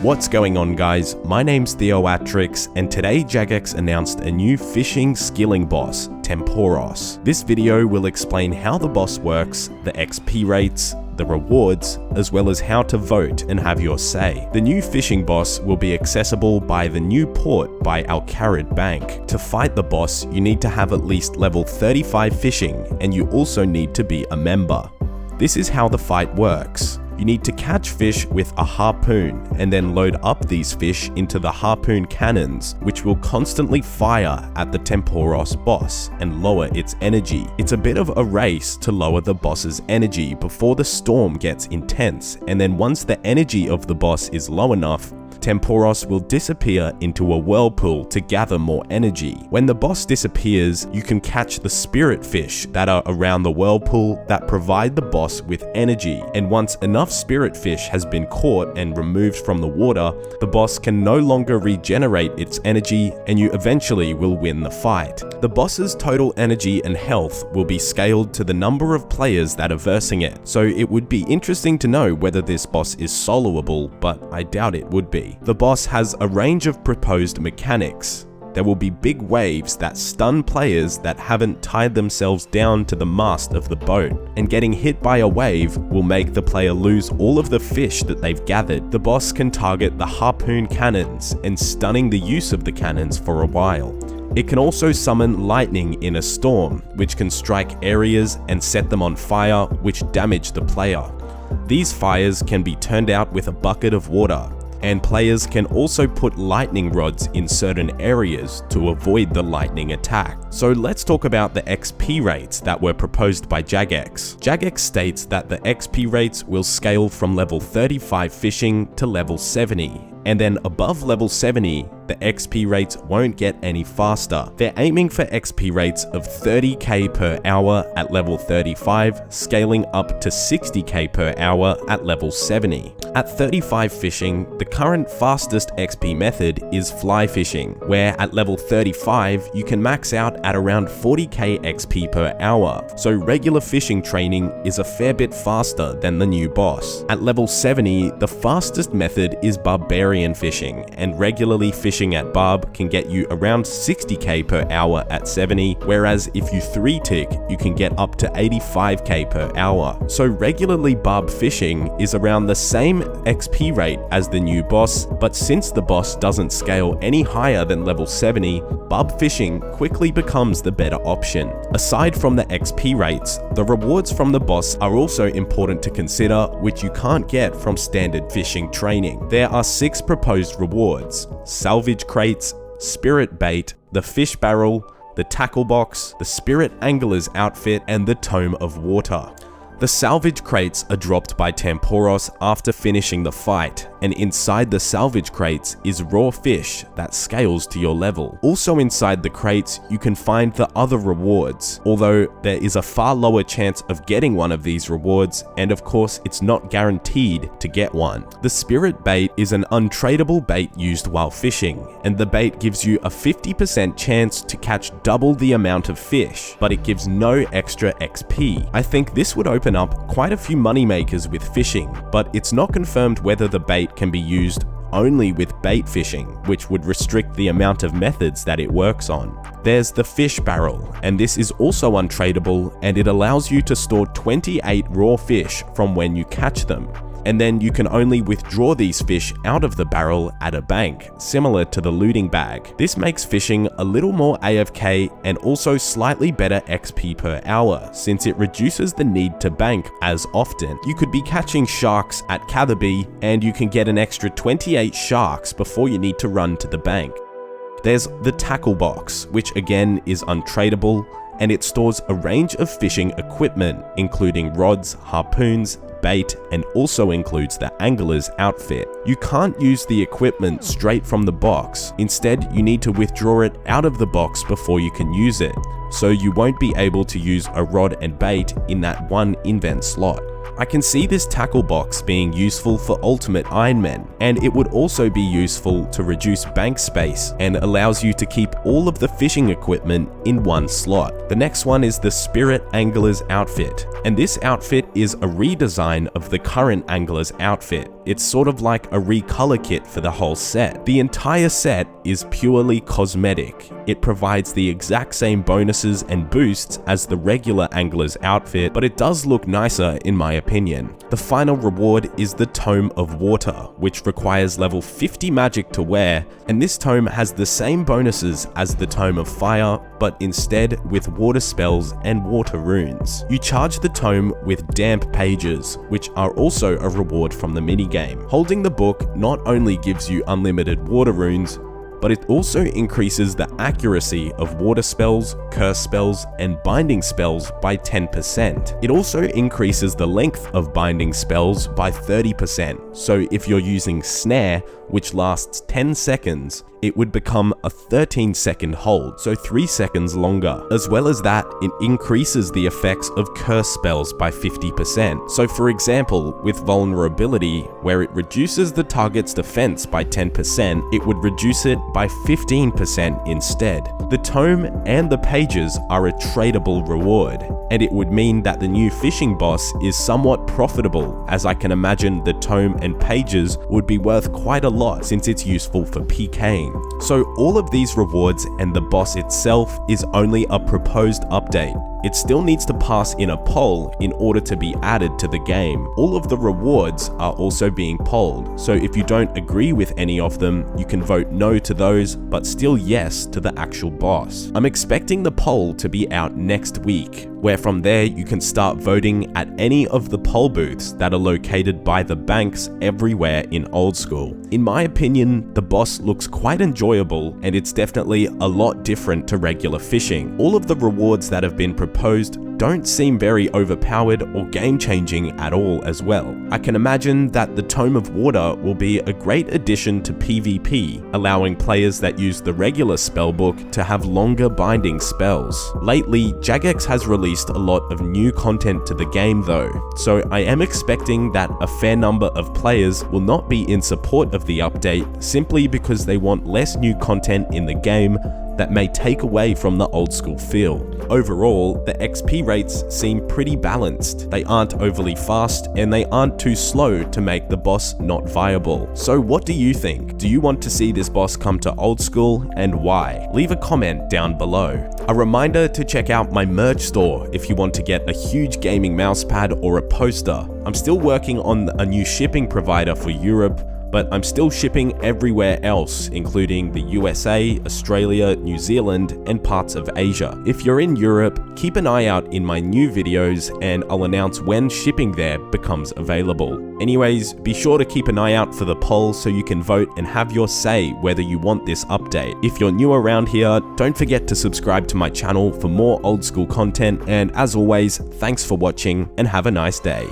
What's going on, guys? My name's Theoatrix, and today Jagex announced a new fishing skilling boss, Tempoross. This video will explain how the boss works, the XP rates, the rewards, as well as how to vote and have your say. The new fishing boss will be accessible by the new port by Alcarid Bank. To fight the boss, you need to have at least level 35 fishing, and you also need to be a member. This is how the fight works. You need to catch fish with a harpoon and then load up these fish into the harpoon cannons, which will constantly fire at the Tempoross boss and lower its energy. It's a bit of a race to lower the boss's energy before the storm gets intense, and then once the energy of the boss is low enough, Tempoross will disappear into a whirlpool to gather more energy. When the boss disappears, you can catch the spirit fish that are around the whirlpool that provide the boss with energy, and once enough spirit fish has been caught and removed from the water, the boss can no longer regenerate its energy and you eventually will win the fight. The boss's total energy and health will be scaled to the number of players that are versing it, so it would be interesting to know whether this boss is soloable, but I doubt it would be. The boss has a range of proposed mechanics. There will be big waves that stun players that haven't tied themselves down to the mast of the boat, and getting hit by a wave will make the player lose all of the fish that they've gathered. The boss can target the harpoon cannons and stunning the use of the cannons for a while. It can also summon lightning in a storm, which can strike areas and set them on fire, which damage the player. These fires can be turned out with a bucket of water, and players can also put lightning rods in certain areas to avoid the lightning attack. So let's talk about the XP rates that were proposed by Jagex. Jagex states that the XP rates will scale from level 35 fishing to level 70, and then above level 70, the XP rates won't get any faster. They're aiming for XP rates of 30k per hour at level 35, scaling up to 60k per hour at level 70. At 35 fishing, the current fastest XP method is fly fishing, where at level 35, you can max out at around 40k XP per hour, so regular fishing training is a fair bit faster than the new boss. At level 70, the fastest method is barbarian fishing, and regularly fishing at barb can get you around 60k per hour at 70, whereas if you 3-tick, you can get up to 85k per hour. So regularly barb fishing is around the same XP rate as the new boss, but since the boss doesn't scale any higher than level 70, barb fishing quickly becomes the better option. Aside from the XP rates, the rewards from the boss are also important to consider, which you can't get from standard fishing training. There are 6 proposed rewards: salvage crates, spirit bait, the fish barrel, the tackle box, the spirit angler's outfit, and the Tome of Water. The salvage crates are dropped by Tempoross after finishing the fight, and inside the salvage crates is raw fish that scales to your level. Also inside the crates, you can find the other rewards, although there is a far lower chance of getting one of these rewards, and of course it's not guaranteed to get one. The spirit bait is an untradeable bait used while fishing, and the bait gives you a 50% chance to catch double the amount of fish, but it gives no extra XP. I think this would open up quite a few moneymakers with fishing, but it's not confirmed whether the bait can be used only with bait fishing, which would restrict the amount of methods that it works on. There's the fish barrel, and this is also untradeable, and it allows you to store 28 raw fish from when you catch them. And then you can only withdraw these fish out of the barrel at a bank, similar to the looting bag. This makes fishing a little more AFK and also slightly better XP per hour, since it reduces the need to bank as often. You could be catching sharks at Catherby, and you can get an extra 28 sharks before you need to run to the bank. There's the tackle box, which again is untradeable, and it stores a range of fishing equipment, including rods, harpoons, bait, and also includes the angler's outfit. You can't use the equipment straight from the box. Instead, you need to withdraw it out of the box before you can use it, so you won't be able to use a rod and bait in that one invent slot. I can see this tackle box being useful for Ultimate Ironmen, and it would also be useful to reduce bank space and allows you to keep all of the fishing equipment in one slot. The next one is the Spirit Angler's outfit, and this outfit is a redesign of the current Angler's outfit. it's sort of like a recolor kit for the whole set. The entire set is purely cosmetic. It provides the exact same bonuses and boosts as the regular angler's outfit, but it does look nicer in my opinion. The final reward is the Tome of Water, which requires level 50 magic to wear, and this tome has the same bonuses as the Tome of Fire, but instead with water spells and water runes. You charge the tome with damp pages, which are also a reward from the minigame. Holding the book not only gives you unlimited water runes, but it also increases the accuracy of water spells, curse spells, and binding spells by 10%. It also increases the length of binding spells by 30%, so if you're using Snare, which lasts 10 seconds, it would become a 13-second hold, so 3 seconds longer. As well as that, it increases the effects of curse spells by 50%. So for example, with Vulnerability, where it reduces the target's defense by 10%, it would reduce it by 15% instead. The tome and the pages are a tradable reward, and it would mean that the new fishing boss is somewhat profitable, as I can imagine the tome and pages would be worth quite a lot since it's useful for PKing. So all of these rewards and the boss itself is only a proposed update. It still needs to pass in a poll in order to be added to the game. All of the rewards are also being polled, so if you don't agree with any of them, you can vote no to those, but still yes to the actual boss. I'm expecting the poll to be out next week, where from there you can start voting at any of the poll booths that are located by the banks everywhere in Old School. In my opinion, the boss looks quite enjoyable, and it's definitely a lot different to regular fishing. All of the rewards that have been proposed don't seem very overpowered or game-changing at all as well. I can imagine that the Tome of Water will be a great addition to PvP, allowing players that use the regular spellbook to have longer binding spells. Lately, Jagex has released a lot of new content to the game though, so I am expecting that a fair number of players will not be in support of the update simply because they want less new content in the game that may take away from the old school feel. Overall, the XP rates seem pretty balanced. They aren't overly fast and they aren't too slow to make the boss not viable. So what do you think? Do you want to see this boss come to old school, and why? Leave a comment down below. A reminder to check out my merch store if you want to get a huge gaming mousepad or a poster. I'm still working on a new shipping provider for Europe, but I'm still shipping everywhere else, including the USA, Australia, New Zealand, and parts of Asia. If you're in Europe, keep an eye out in my new videos and I'll announce when shipping there becomes available. Anyways, be sure to keep an eye out for the poll so you can vote and have your say whether you want this update. If you're new around here, don't forget to subscribe to my channel for more old school content, and as always, thanks for watching and have a nice day.